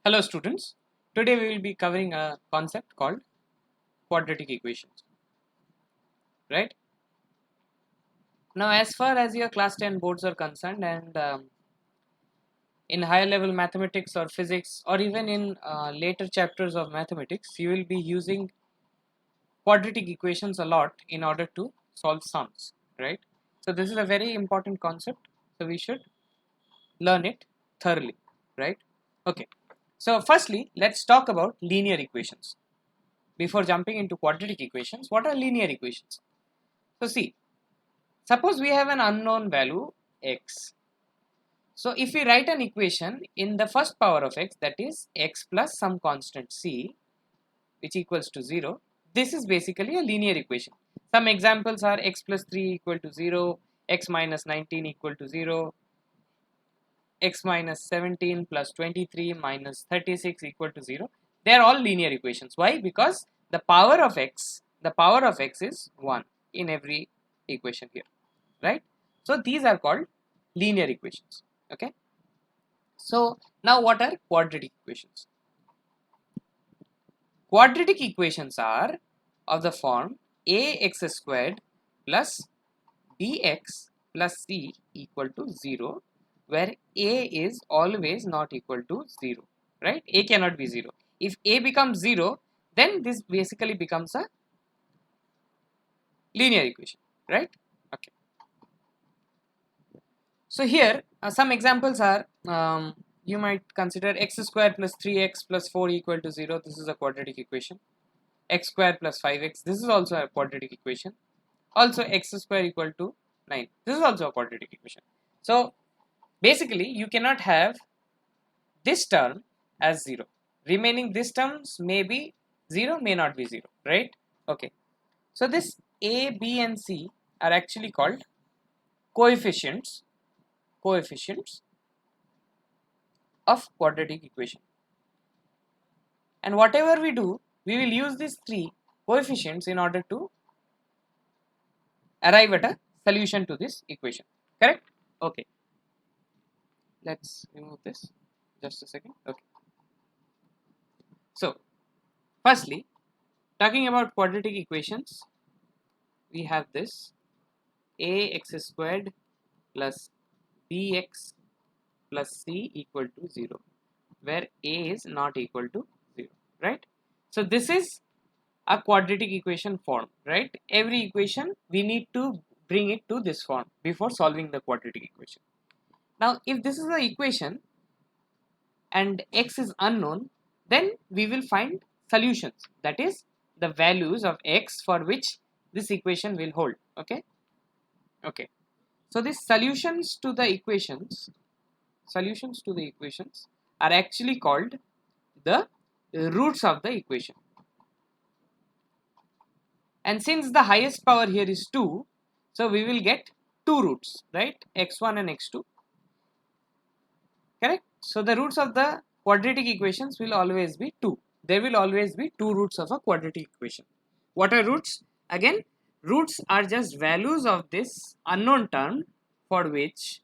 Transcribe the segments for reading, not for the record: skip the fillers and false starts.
Hello students, today we will be covering a concept called quadratic equations, right? Now as far as your class 10 boards are concerned and in higher level mathematics or physics or even in later chapters of mathematics, you will be using quadratic equations a lot in order to solve sums, right? So this is a very important concept, so we should learn it thoroughly, right? Okay, so firstly let's talk about linear equations. Before jumping into quadratic equations, what are linear equations? So see, suppose we have an unknown value x. So if we write an equation in the first power of x, that is x plus some constant c, which equals to 0, this is basically a linear equation. Some examples are x plus 3 equal to 0, x minus 19 equal to 0, x minus 17 plus 23 minus 36 equal to 0. They are all linear equations. Why? Because the power of x is 1 in every equation here, right? So these are called linear equations. Okay. So now what are quadratic equations? Quadratic equations are of the form ax squared plus bx plus c equal to 0, where a is always not equal to 0, right? A cannot be 0. If a becomes 0, then this basically becomes a linear equation, right? Okay. So here some examples are, you might consider x square plus 3x plus 4 equal to 0. This is a quadratic equation. X square plus 5x, this is also a quadratic equation. Also x square equal to 9, this is also a quadratic equation. So basically you cannot have this term as 0. Remaining these terms may be 0, may not be 0, right? Okay. So this a, b and c are actually called coefficients of quadratic equation. And whatever we do, we will use these three coefficients in order to arrive at a solution to this equation. Correct? Okay. Let's remove this. Just a second. Okay. So, firstly, talking about quadratic equations, we have this ax squared plus bx plus c equal to 0, where a is not equal to 0, right? So this is a quadratic equation form, right? Every equation we need to bring it to this form before solving the quadratic equation. Now if this is the equation and x is unknown, then we will find solutions, that is the values of x for which this equation will hold. Okay. So these solutions to the equations are actually called the roots of the equation. And since the highest power here is 2, so we will get two roots, right? x1 and x2, correct? So the roots of the quadratic equations will always be 2. There will always be two roots of a quadratic equation. What are roots? Again, roots are just values of this unknown term for which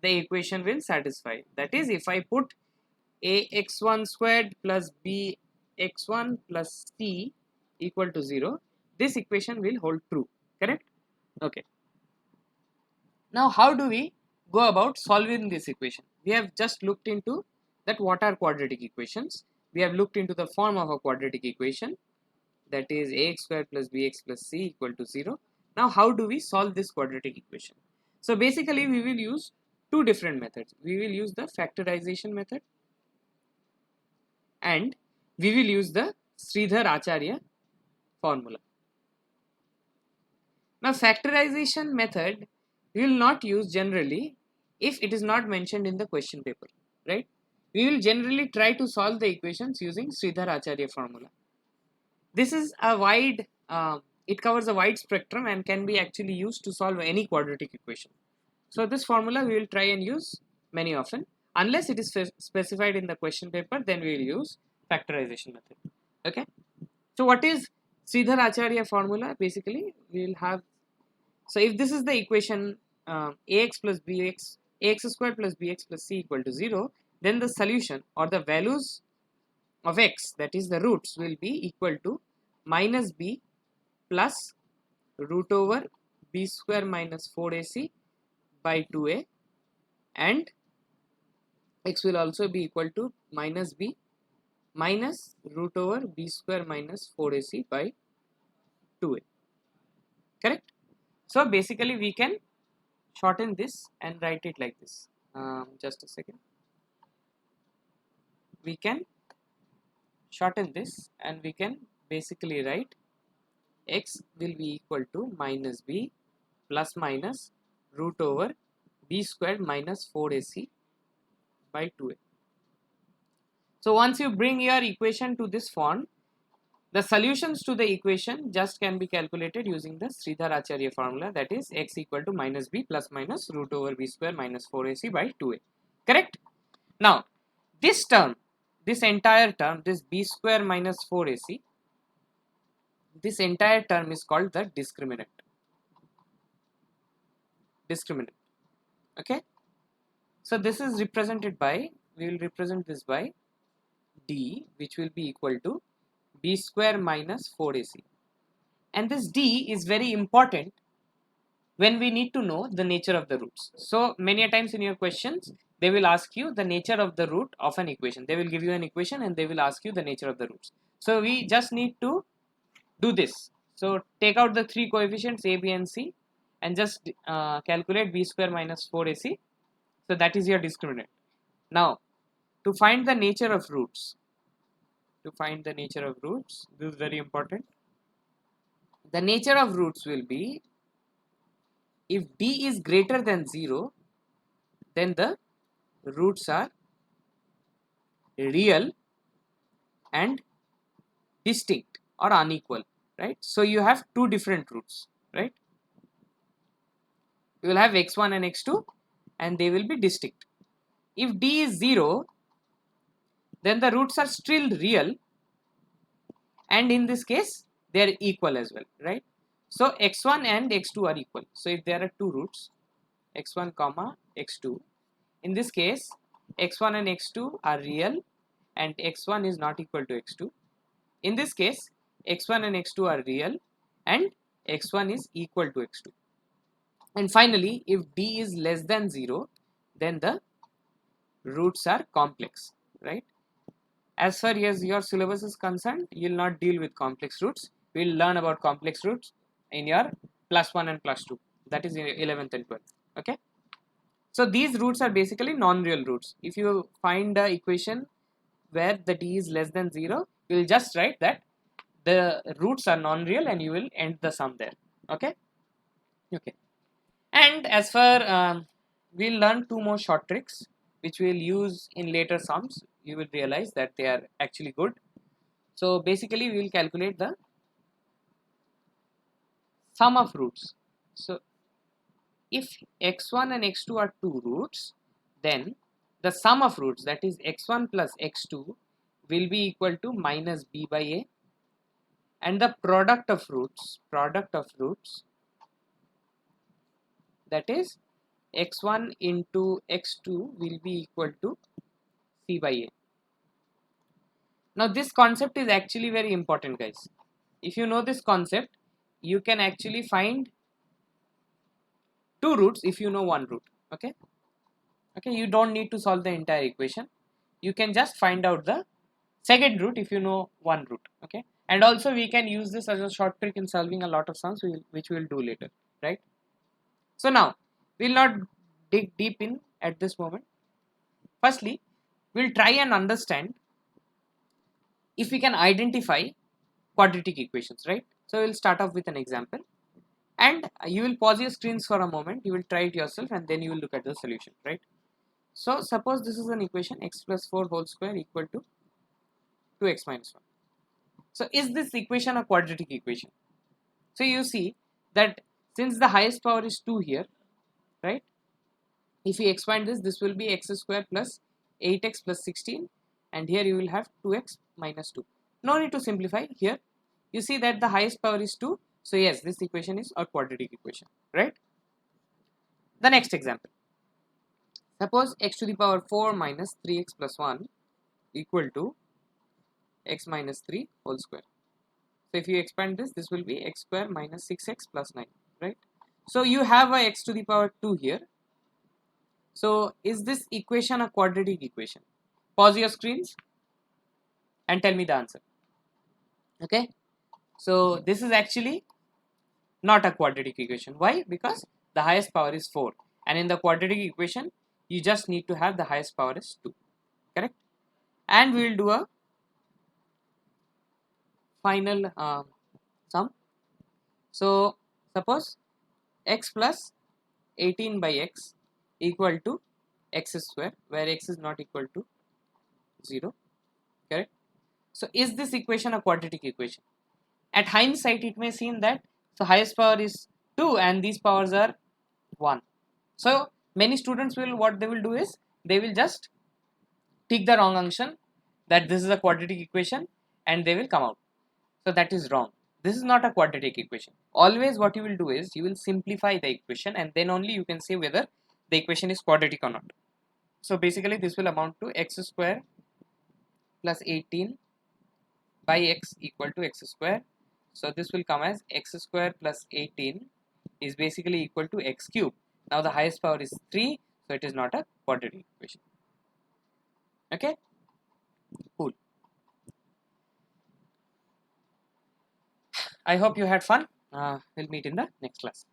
the equation will satisfy. That is, if I put ax1 squared plus bx1 plus c equal to 0, this equation will hold true, correct? Okay. Now how do we go about solving this equation? We have just looked into that what are quadratic equations. We have looked into the form of a quadratic equation, that is ax squared plus bx plus c equal to 0. Now how do we solve this quadratic equation? So basically we will use two different methods. We will use the factorization method and we will use the Sridhar Acharya formula. Now factorization method we will not use generally if it is not mentioned in the question paper, right? We will generally try to solve the equations using Sridhar Acharya formula. This is a wide, it covers a wide spectrum and can be actually used to solve any quadratic equation. So this formula we will try and use many often. Unless it is specified in the question paper, then we will use factorization method. Okay. So what is Sridhar Acharya formula? Basically, we will have, so if this is the equation ax squared plus bx plus c equal to 0, then the solution or the values of x, that is the roots, will be equal to minus b plus root over b square minus 4ac by 2a, and x will also be equal to minus b minus root over b square minus 4ac by 2a. Correct? So basically we can shorten this and write it like this. Just a second. We can shorten this and we can basically write x will be equal to minus b plus minus root over b squared minus 4ac by 2a. So once you bring your equation to this form, the solutions to the equation just can be calculated using the Sridhar Acharya formula, that is x equal to minus b plus minus root over b square minus 4ac by 2a. Correct? Now, this term, this entire term, this b square minus 4ac, this entire term is called the discriminant. Okay? So this is represented by, we will represent this by d, which will be equal to b square minus 4ac. And this d is very important when we need to know the nature of the roots. So many a times in your questions, they will ask you the nature of the root of an equation. They will give you an equation and they will ask you the nature of the roots. So we just need to do this. So take out the three coefficients a, b and c and just calculate b square minus 4ac. So that is your discriminant. Now to find the nature of roots, this is very important. The nature of roots will be, if d is greater than 0, then the roots are real and distinct or unequal, right? So you have two different roots, right? You will have x1 and x2 and they will be distinct. If d is 0, then the roots are still real, and in this case they are equal as well, right? So x1 and x2 are equal. So if there are two roots, x1 comma x2, in this case x1 and x2 are real and x1 is not equal to x2. In this case x1 and x2 are real and x1 is equal to x2. And finally, if d is less than 0, then the roots are complex, right? As far as your syllabus is concerned, you will not deal with complex roots. We will learn about complex roots in your +1 and +2, that is in 11th and 12th. Okay. So these roots are basically non-real roots. If you find the equation where the d is less than 0, you will just write that the roots are non-real and you will end the sum there. Okay. Okay. And as for we'll learn two more short tricks which we'll use in later sums. You will realize that they are actually good. So basically we will calculate the sum of roots. So if x1 and x2 are two roots, then the sum of roots, that is x1 plus x2, will be equal to minus b by a, and the product of roots, that is x1 into x2 will be equal to c by a. Now this concept is actually very important, guys. If you know this concept, you can actually find two roots if you know one root. Okay. Okay, you don't need to solve the entire equation. You can just find out the second root if you know one root. Okay, and also we can use this as a short trick in solving a lot of sums, which we will do later, right? So now we'll not dig deep in at this moment. Firstly, we'll try and understand if we can identify quadratic equations, right? So we'll start off with an example, and you will pause your screens for a moment. You will try it yourself, and then you will look at the solution, right? So suppose this is an equation, x plus 4 whole square equal to 2x minus 1. So is this equation a quadratic equation? So you see that since the highest power is 2 here, right? If we expand this, this will be x square plus 8x plus 16, and here you will have 2x minus 2. No need to simplify here. You see that the highest power is 2. So yes, this equation is a quadratic equation, right? The next example. Suppose x to the power 4 minus 3x plus 1 equal to x minus 3 whole square. So if you expand this, this will be x square minus 6x plus 9, right? So you have a x to the power 2 here. So is this equation a quadratic equation? Pause your screens and tell me the answer. Okay, so this is actually not a quadratic equation. Why? Because the highest power is 4, and in the quadratic equation you just need to have the highest power is 2, correct? And we will do a final sum. So suppose x plus 18 by x equal to x square, where x is not equal to 0, correct? So is this equation a quadratic equation? At hindsight it may seem that the highest power is 2 and these powers are 1. So many students will, what they will do is they will just tick the wrong function that this is a quadratic equation and they will come out. So that is wrong. This is not a quadratic equation. Always what you will do is you will simplify the equation and then only you can say whether the equation is quadratic or not. So basically this will amount to x square plus 18 by x equal to x square. So this will come as x square plus 18 is basically equal to x cube. Now the highest power is 3, so it is not a quadratic equation. Okay, cool. I hope you had fun. We'll meet in the next class.